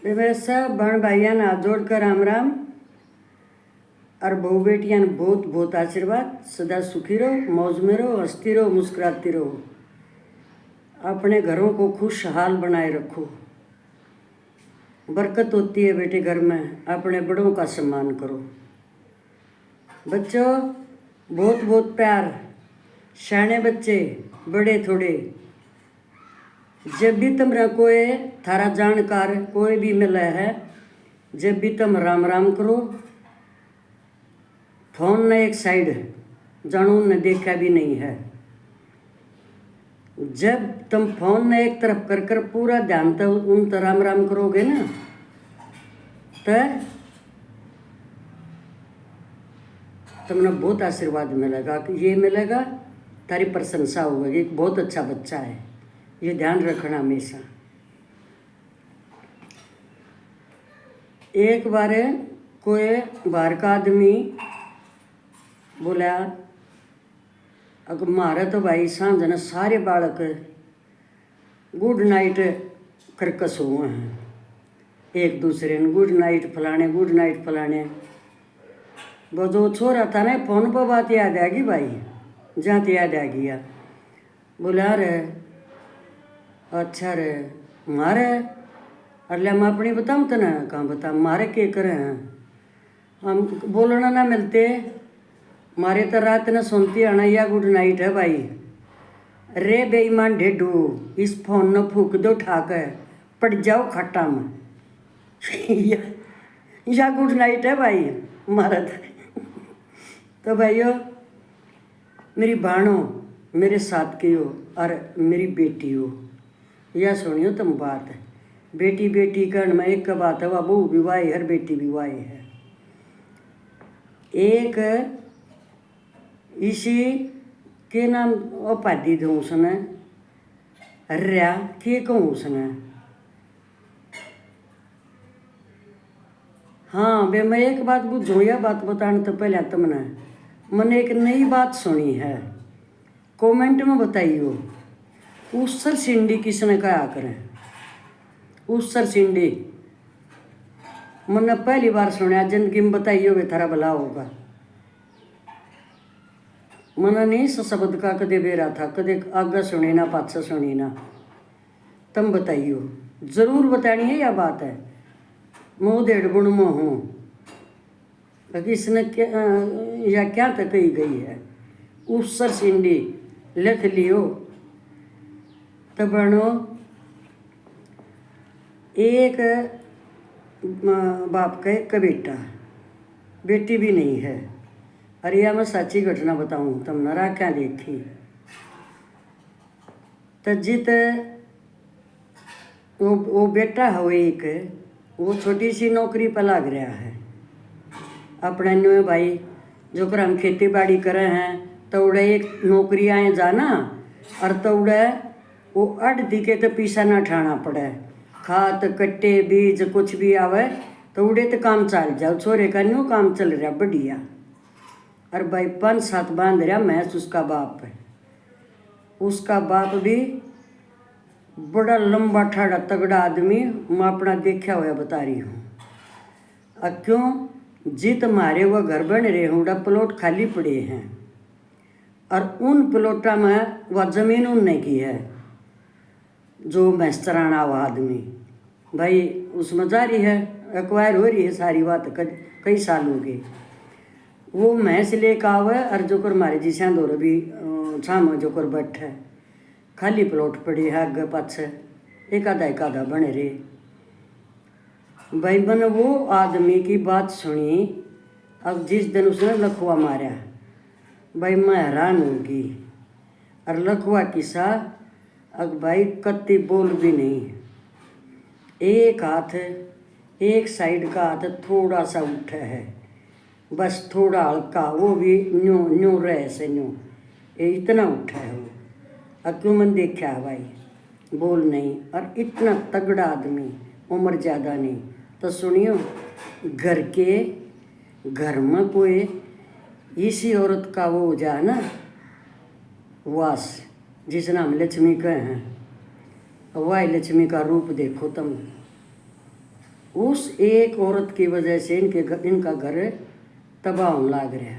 मेरे सब बहन भाइया ने हाथ जोड़कर राम राम। और बहू बेटियां ने बहुत बहुत आशीर्वाद। सदा सुखी रहो, मौज में रहो, हंसती रहो, मुस्कुराती रहो। अपने घरों को खुशहाल बनाए रखो। बरकत होती है बेटे घर में। अपने बड़ों का सम्मान करो। बच्चों बहुत बहुत प्यार। शाणे बच्चे बड़े थोड़े, जब भी तुमरा कोई थारा जानकार कोई भी मिला है, जब भी तुम राम राम करो। फोन ने एक साइड जानू ने देखा भी नहीं है। जब तुम फोन ने एक तरफ कर कर पूरा ध्यान तो उन तो राम राम करोगे ना, तो तुमने बहुत आशीर्वाद मिलेगा। ये मिलेगा, तारी प्रशंसा होगी। बहुत अच्छा बच्चा है, ये ध्यान रखना हमेशा। एक बार कोई बाहर का आदमी बोला, अगर मारे तो भाई सांझ ने सारे बालक गुड नाइट करके सोए हैं, एक दूसरे ने गुड नाइट फलाने, गुड नाइट फलाने। वो जो छोरा था ना, फोन पर बात याद आ गई भाई, जहाँ तो याद आ गया। बोला रे अच्छा रे मारे, अरे मैं अपनी बताऊँ तो ना, कहाँ बता मारे के करें हैं हम, बोलना ना मिलते मारे तो रात न सुनती आना या गुड नाइट है भाई। रे बेईमान ढेडू, इस फोन न फूक दो ठाक है, पड़ जाओ खट्टा में। या गुड नाइट है भाई मारा था। तो भाइयों मेरी बहनों, मेरे साथ की हो और मेरी बेटी हो, यह सुनियो तुम बात है। बेटी बेटी कर्ण में एक का बात है, वह बहू विवाह हर बेटी विवाह है। एक इसी के नाम उपाधि दूँ उसने, हर्या के कहूँ उसने। हाँ बे, मैं एक बात बुझूँ, यह बात बताने तो पहले तुमने मैंने एक नई बात सुनी है, कमेंट में बताइयो। उसर सिंडी किसने कहा करें? उसर सिंडी मैंने पहली बार सुना, जिंदगी में बताइयो वे थारा भला होगा। मैंने नहीं शब्द का कदे बेरा था, कदे आगे सुनी ना पाछा सुनी ना। तुम बताइयो, जरूर बतानी है यह बात है। मुँह डेढ़ गुण में हूँ, इसने क्या या क्या तक कही गई है। उसर सिंडी लिख लियो। तो बनो एक बाप का एक बेटा, बेटी भी नहीं है। अरे या मैं सच्ची घटना बताऊँ तुमने, राख्या देखी। तो जित वो बेटा है वो एक, वो छोटी सी नौकरी पर लग रहा है अपने न्यू भाई। जो कर हम खेती बाड़ी करे हैं तो उड़े एक नौकरी आए जाना, और तो उड़े वो अड़ दिखे तो पीछा ना ठाना पड़े। खाद कट्टे बीज कुछ भी आवे तो उड़े तो काम चल जाओ। छोरे का न्यू काम चल रहा बढ़िया। और भाई 5-7 बांध रहा मैच उसका बाप है। उसका बाप भी बड़ा लंबा ठाड़ा तगड़ा आदमी, मैं अपना देखा हुआ बता रही हूँ। अब क्यों जित मारे वह घर बन रहे हूँ, प्लॉट खाली पड़े हैं, और उन प्लॉटा में वह जमीन उनने की है जो मैस्तराना हुआ आदमी भाई, उसमें जारी है, एक्वायर हो रही है सारी बात। कई साल हो गए वो भैंस लेकर आवे, और जो कर मारे जी सेंदोर भी छाम जो कर बैठ है, खाली प्लॉट पड़ी है आगे पाछे, एक आधा बने रहे। भाई मैंने वो आदमी की बात सुनी। अब जिस दिन उसने लखवा मारा भाई मैं हैरान होगी। और लखवा किसा, अब भाई कत्ती बोल भी नहीं, एक हाथ एक साइड का हाथ थोड़ा सा उठा है, बस थोड़ा हल्का, वो भी न्यू न्यू रहे से न्यू, ये इतना उठा है वो। अब क्यों मन देखा है भाई, बोल नहीं। और इतना तगड़ा आदमी, उम्र ज़्यादा नहीं। तो सुनियो, घर में कोई इसी औरत का वो हो जाए ना वास, जिस नाम लक्ष्मी कहे हैं, वह लक्ष्मी का रूप देखो तुम। उस एक औरत की वजह से इनका घर तबाह होने लग रहा।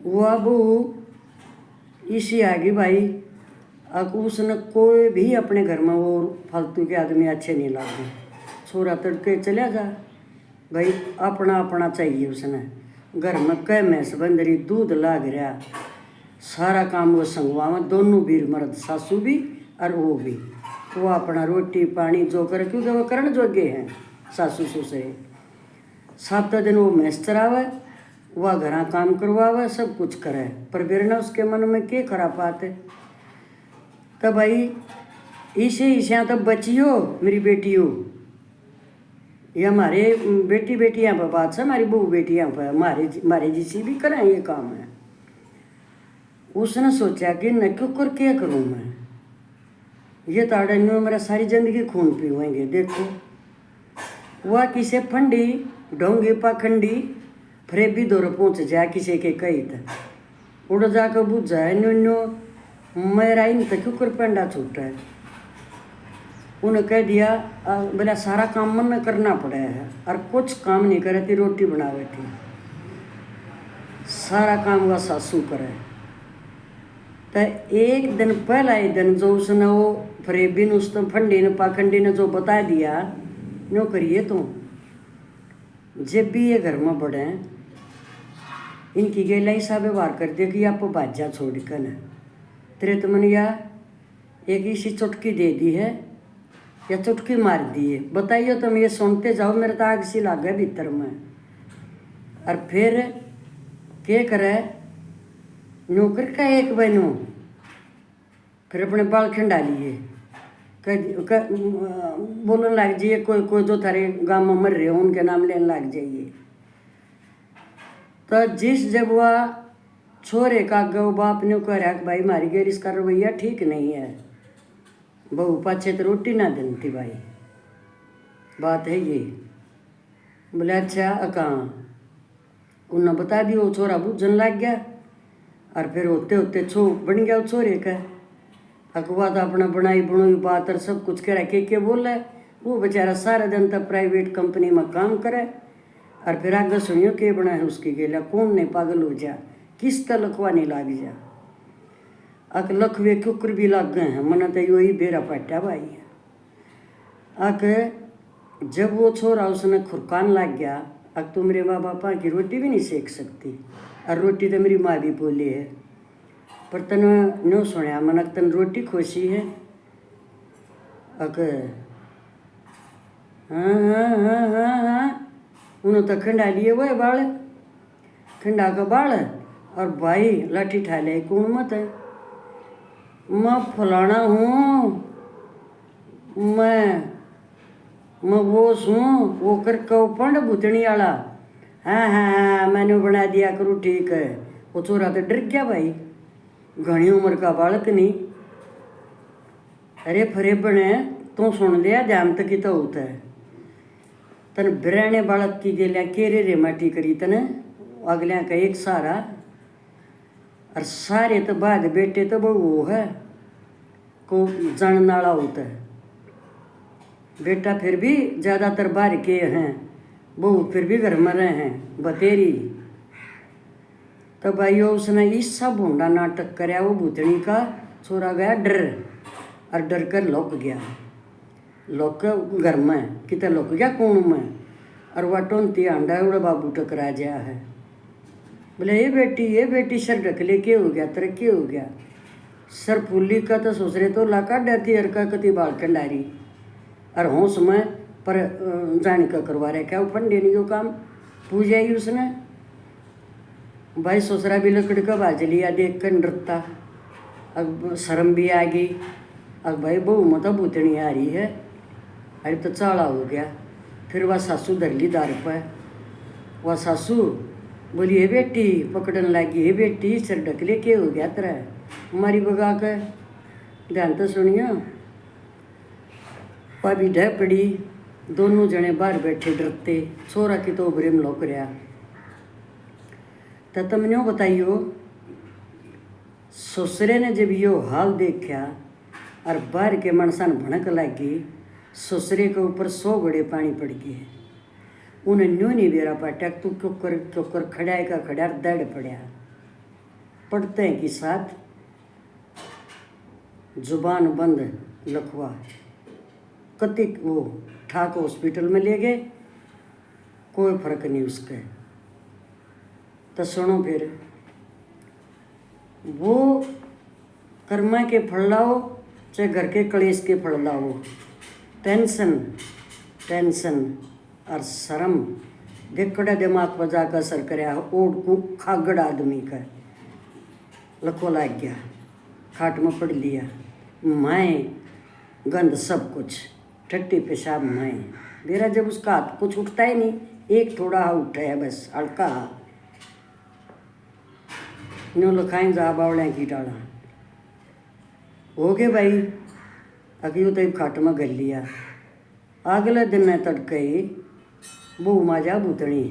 वो अब इसी आगे भाई, अब उसने कोई भी अपने घर में वो फालतू के आदमी अच्छे नहीं लगते। छोरा तड़के चला जा भाई, अपना अपना चाहिए उसने। घर में कई भैंस बंदरी दूध लाग रहा, सारा काम वो संगवा में, दोनों वीर मर्द, सासू भी और वो भी। वो अपना रोटी पानी जो करे, क्योंकि वो करण जोगे हैं सासू ससुरे। 7 दिन वो मैस चरावे, वह घरा काम करवावे, सब कुछ करे, पर बिरना उसके मन में के खराब बात है। तब भाई इसे तब बचियो मेरी बेटियों, ये हमारे बेटी बेटियाँ पर बात से, हमारी बहू बेटियाँ पर हमारे जिसी भी करें ये काम है। उसने सोचा कि न क्यों कर क्या करूँ मैं, ये ताड़े में मेरा सारी जिंदगी खून पीवेंगे। देखो वह किसे फंडी ढोंगी पाखंडी फिर भी दौर पहुँच जाए किसी के कही तक उड़ जाकर बुझ जाए नो मेरा इन तक क्यों कर पेंडा छूटा है। उन्हें कह दिया बोला सारा काम मन करना पड़ा है, और कुछ काम नहीं करे थी, रोटी बनावे थी, सारा काम वह सासू करे। तो एक दिन पहला ही दिन जो उसने वो फरेबी ने उस फंडी ने पाखंडी ने जो बता दिया नो करिए, तो जब भी ये घर में बढ़े इनकी गेला ऐसा व्यवहार कर दिया कि आप बाजा छोड़ कर न तेरे तो मन या एक इसी चुटकी दे दी है या चुटकी मार दी है, बताइए तुम ये सुनते जाओ, मेरे तो आग सी लाग गए भीतर में। और फिर क्या करे नौकर का एक बनो, फिर अपने बाल खंडा लिए बोलने लग जाइए, कोई कोई जो थारे गाँव में मर रहे हो उनके नाम लेने लग जाइए। तो जिस जब वह छोरे का गौ बाप ने कह रहा कि भाई मारी गैर इसका रवैया ठीक नहीं है, बहू पाछे तो रोटी ना देनी थी भाई, बात है ये। बोले अच्छा कहाँ, उन्हें बता दिया, वो छोरा बुझन लग गया, और फिर होते होते छो बन गया छोरे का। अखबार अपना बनाई बुनाई बात और सब कुछ करा के बोल है, वो बेचारा सारा दिन तक प्राइवेट कंपनी में काम करे, और फिर आगे सुनियो के बना है उसकी गेला, कौन नहीं पागल हो जा, किस का लखवा नहीं लाग जा। अक लखवे कुकर भी लग गए हैं, मना तो यही बेरा पट्टा भाई। अक जब वो छोरा उसने खुरकान लग गया, अब तो मेरे माँ बापा की रोटी भी नहीं सेक सकती, और रोटी तो मेरी माँ भी बोली है, पर तन नो सुनिया मनक तन रोटी खोसी है। अक हाँ उन्होंने तो खंडा लिए हुए बाल, खंडा का बाल, और भाई लाठी ठा ले कौन मत है, मैं फलाना हूँ, मैं वो हूँ, वो कर कहो पंड भूतनी वाला। हाँ हाँ हाँ मैंने बना दिया करूँ, ठीक है। वो छोरा तो डर गया भाई, घनी उम्र का बालक नहीं। अरे फरे बने तू सुन लिया ध्यान तक तो होता है, तन बिराने बालक की गेलिया केरे रे माटी करी तने अगलिया का एक सारा, और सारे तो बाद बेटे तो बहु है को जन नाला होता है, बेटा फिर भी ज़्यादातर बाहर के हैं, बहू फिर भी घर में रहे हैं बतेरी। तो भाइयों उसने इस सब भूडा नाटक कराया, वो भूतनी का छोरा गया डर, और डर कर लुक गया, लुक घर में कितना लुक गया कौन में, और वह टोंती आंडा उड़ा बाबू टकरा जाया है। बोले ये बेटी सर ढक ले, के हो गया तरक्की हो गया, सर फुल्ली का तो ससुरे तो लाका डरती हर का कति बाल कंडारी, और होश में पर जान का करवा रहे क्या पंडे नहीं वो काम पूजा ही उसने। भाई ससुरा भी लकड़ी का बाज लिया देख कर डरता, अब शर्म भी आ गई, अब भाई बहू मत भूतनी आ रही है, अरे तो चाला हो गया। फिर वह सासू धर ली दार पर, वह सासू बोली हे बेटी पकड़न लगी, हे बेटी सिर ढकले के हो गया तेरा, हमारी बगा कर ध्यान तो सुनियो। वह भी ढह पड़ी, दोनों जने बाहर बैठे डरते, छोरा की तो उभरे में लौक रहा। तो तुमने बताइयो ससुरे ने जब यो हाल देखा और बाहर के मनसान भड़क लगी, ससुरे के ऊपर 100 घड़े पानी पड़ गए। उन्हें न्यू नहीं बेरा पाटा, तू क्यों खड़ा का खड़ा दड़ पड़ा। पढ़ते हैं कि साथ जुबान बंद लखवा कति वो ठाक हॉस्पिटल में ले गए, कोई फर्क नहीं उसके। तो सुनो फिर, वो कर्मा के फल लाओ चाहे घर के कलेश के फल लाओ, टेंशन और शर्म देखड़ा दिमाग पर जाकर असर कराया। ओढ़ को खागड़ आदमी का लखो लाग गया, खाट में पड़ लिया। माए गंध सब कुछ, ठट्टी पेशाब माए। मेरा जब उसका हाथ कुछ उठता ही नहीं, एक थोड़ा हाथ उठा है बस, हल्का न्यू लखाई जा बावड़िया की डाला हो गए भाई। अभी तो खाट में गल लिया। अगले दिन ने तड़के बहू माजा भूतनी,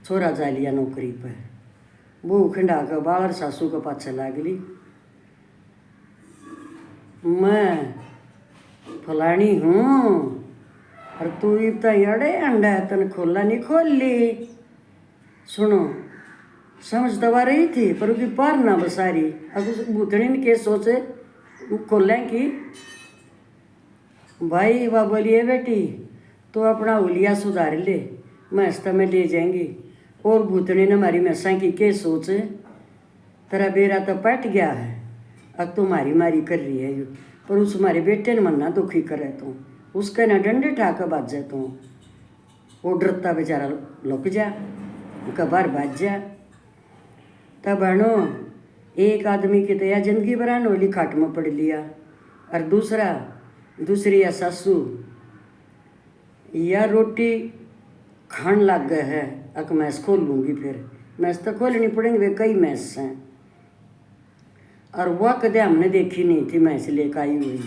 छोरा जा लिया नौकरी पर। बहू खिंडा कर बालर सासू के पाछे लागली, मैं फलानी हूँ और तू इतना अड़े अंडा है, तन खोला नहीं खोल ली। सुनो, समझ दबा रही थी पर उसकी पार ना बसारी। अब उस भूतनी ने के सोचे खोलें कि भाई वह बोलिए बेटी तो अपना हुलिया सुधार ले, मैं हस्ता में ले जाएंगी। और भूतनी ने हमारी मैसा की के सोचे, तेरा बेरा तो पट गया है, अब तो मारी कर रही है। पर उस हमारे बेटे ने मन्ना दुखी करे तो उसके ना डंडे ठाकर बाज जा, तो वो डरता बेचारा लुक जा, कबार बाज जा। तब बहनो एक आदमी की तो यह जिंदगी बरान होली खाट में पड़ लिया, और दूसरी या सासू या रोटी खान लग गए है। अक मैस खोल लूँगी, फिर मैस तो खोलनी पड़ेंगे, वे कई मैस हैं। और वह कदे हमने देखी नहीं थी मैस लेकर आई हुई।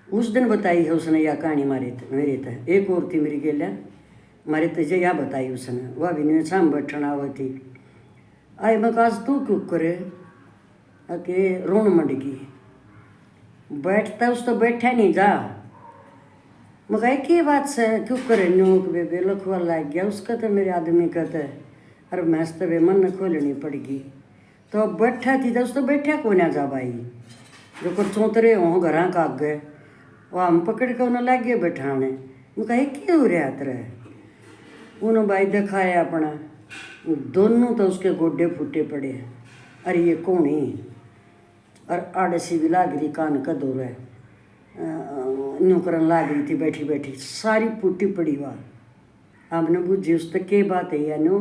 उस दिन बताई है उसने यह कहानी मेरे तक। एक और थी मेरी गेला मारे तुझे यह बताई उसने, वह भी नहीं शाम बैठना हुआ थी। आए मैं काज तू क्यों करे, अके रोन मंडगी बैठता उस तो बैठा नहीं जा। मैं कहा की बात से क्यों करे न्योक बेबे लखवा लाग गया उसका, तो मेरे आदमी कहते अरे मैस तो वे मन न खोलनी पड़गी। तो अब बैठा थी तो उस तो बैठा को ना जा भाई, जो कर चौंतरे हों घर का आगे वो हम पकड़ के उन्हें लग गए बैठाने। मैं कहे क्यों रहा तरह उन्होंने भाई दिखाया अपना, दोनों तो उसके गोडे फूटे पड़े। अरे ये कौन ही, और आड़सी भी लाग रही कान का दो रहे न्यू करन लाग रही थी बैठी बैठी, सारी फूटी पड़ी। वाह हमने बुझी उस तक के बात है या नो।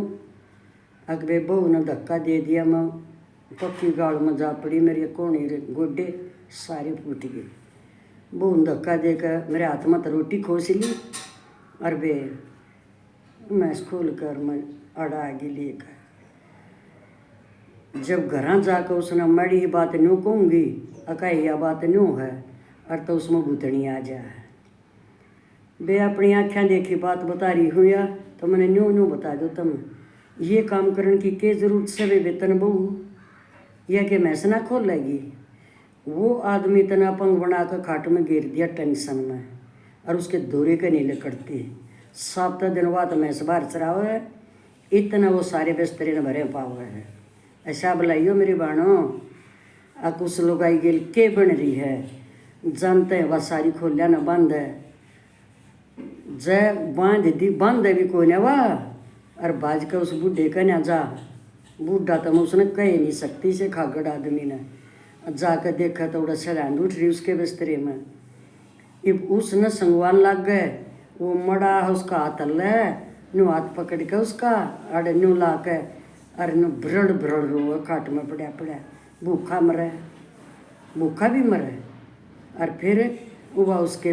अगले बहू ने धक्का दे दिया, मैं पक्की गाड़ में जा पड़ी, मेरे कोने गोडे सारे फूट गए। बहू ने धक्का देकर मेरे हाथ में तो रोटी खोस ली, और वे मैं खोल कर मैं अड़ा आगे लेकर। जब घर जाकर उसने मड़ी बात न्यू कहूँगी, अकाई यह बात न्यू है, और तो उसमें भूतनी आ जा है। वे अपनी आँखें देखी बात बता रही हुई या तो मैंने न्यू बता दो, तुम ये काम करने की के जरूरत से वे वेतन बहू यह कि मैस ना खोल लेगी। वो आदमी इतना पंग बना कर खाट में गिर दिया टेंशन में, और उसके दौरे के नीले करती 7 दिन बाद मैस बाहर चराव है, इतना वो सारे बिस्तरे न भरे पाव है। ऐसा बुलाइयो मेरी बहनों, कुछ लोग आई गेल के बन रही है, जानते हैं वह सारी खोलिया न बंद है, जय बांध दी बंद है भी कोई ना वाह। और बाज कर उस बूढ़े का ना जा, बूढ़ा तो मैं उसने कह नहीं सकती से खागड़ आदमी ने जाकर देखा तो उड़ा सलान उठ रही उसके बिस्तरे में। इब उसने संगवान लग गए, वो मड़ा उसका हाथ ले न्यू हाथ पकड़ के उसका अड़े न्यू ला के, अरे न्यू भ्रड़ रो खाट में पड़ा भूखा मरे, भूखा भी मरे। और फिर वह उसके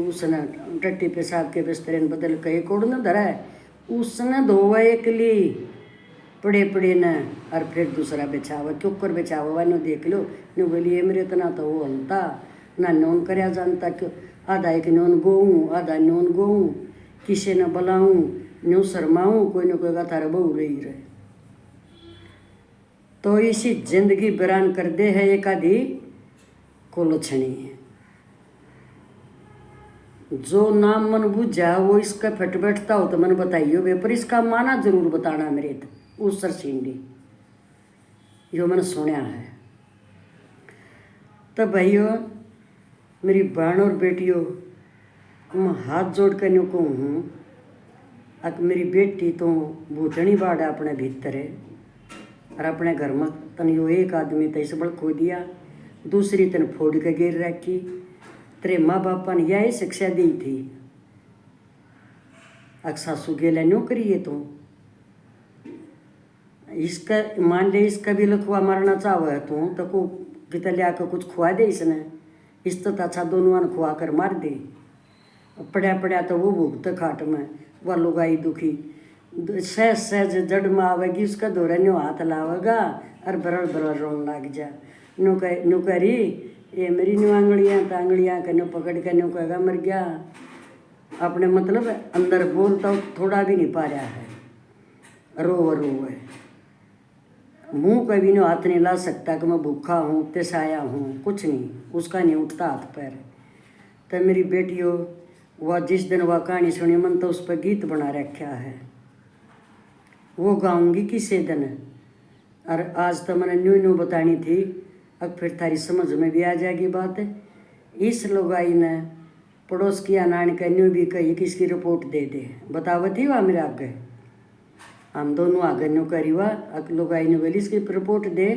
उसने टट्टी पेशाब के बिस्तरे में बदल के कोड़ न धरा है, उसने धोवा एक ली पड़े न, और फिर दूसरा बेचावा क्यों कर बेचावा वह देख लो न्यू बोली ये मेरे इतना तो वो हलता ना नोन करया जानता, क्यों आधा एक नोन गोऊँ आधा नोन गोऊँ, किसे न बुलाऊँ न्यू शर्माऊँ, कोई न कोई का थारा बहू रही रहे। तो इसी जिंदगी बरान कर दे है एक आधी कोलोछनी है। जो नाम मन बुझा वो इसका फट बैठता हो तो मन बताइयो वे, पर इसका माना जरूर बताना मेरे तो उस सरसिंडी यो मैंने सुना है। तब भाइयों मेरी बहन और बेटियों मैं हाथ जोड़ कर न्यू कहूँ हूँ, अब मेरी बेटी तो भूतनी बाड़ा अपने भीतर है और अपने घर में तन यो एक आदमी तो इस बड़ खो दिया, दूसरी तन फोड़ के गिर रखी। तेरे माँ बापा ने यही शिक्षा दी थी, अक सासू गेला न्यू करिए तो इसका मान ले इसका भी लखवा मारना चाहे तो को कितना लिया कर कुछ खुआ दे इसने, इस तो अच्छा दोनों ने खुआ कर मार दे। पड़ा पड़ा तो वो भूख तो खाट में वह लुगाई दुखी सहज सहज जड़ में आवेगी उसका दौरा न्यू हाथ लावेगा और बरल बरल रोन लग जा। नुकरी ये मेरी न्यू आंगड़ियाँ का न्यू पकड़ के न्यू कहेगा मर गया, अपने मतलब अंदर बोलता थोड़ा भी नहीं पा रहा है, रो है मुँह कभी न्यू हाथ नहीं ला सकता कि मैं भूखा हूँ तेसाया हूँ, कुछ नहीं उसका नहीं उठता हाथ पैर। तो मेरी बेटियों वह जिस दिन वह कहानी सुनी मन तो उस पर गीत बना रखा है, वो गाऊंगी किसी दिन। और आज तो मैंने न्यू न्यू बतानी थी, अब फिर थारी समझ में भी आ जाएगी बात। इस लोगाई ने पड़ोस की अनान का न्यू भी कही कि इसकी रिपोर्ट दे दे, बतावत ही वह मेरे आगे हम दोनों आगे न्यू करी हुआ लोगाई ने बोली इसकी रिपोर्ट दे।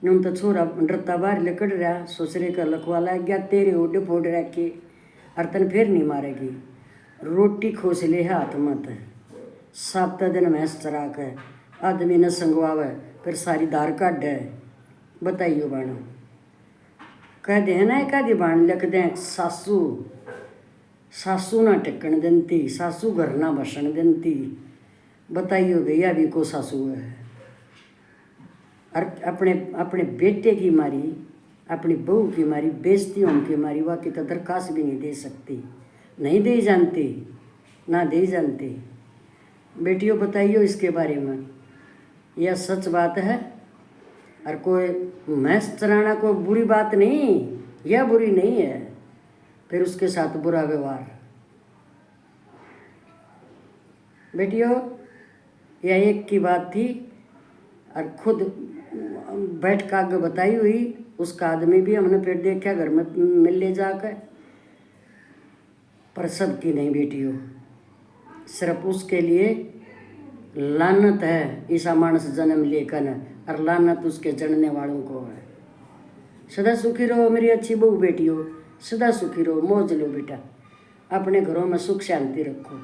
न्यू तो छोरा डरता बाहर लकड़ रहा, ससुरे का लखवा लग गया तेरे ओडे फोड़ रखे और तन फिर नहीं मारेगी। रोटी खोस ले हाथ मत, सात दिन भैंस चरा के आदमी न संगवावे फिर सारी दार काट है। बताइयो बाणो कह दे ना एक आदि बाण लिख दें सासू सासू ना टिकन देती, सासू घर ना बसन देती। बताइयो भैया भी को सासू है और अपने अपने बेटे की मारी अपनी बहू की मारी बेइज्जती होने की मारी वह की तो दरखास्त भी नहीं दे सकती, नहीं दे जानती ना दे जानती। बेटियों बताइयो इसके बारे में, यह सच बात है और कोई भैंस चराना कोई बुरी बात नहीं, यह बुरी नहीं है। फिर उसके साथ बुरा व्यवहार बेटियों यह एक की बात थी और खुद बैठ का आगे बताई हुई उसका आदमी भी हमने फिर देखा घर में मिल ले जाकर, पर सबकी नहीं बेटियों, सिर्फ उसके लिए लानत है ईसा मानस जन्म लेकर और लानत उसके जनने वालों को है। सदा सुखी रहो मेरी अच्छी बहू बेटियों, सदा सुखी रहो, मौज लो बेटा, अपने घरों में सुख शांति रखो।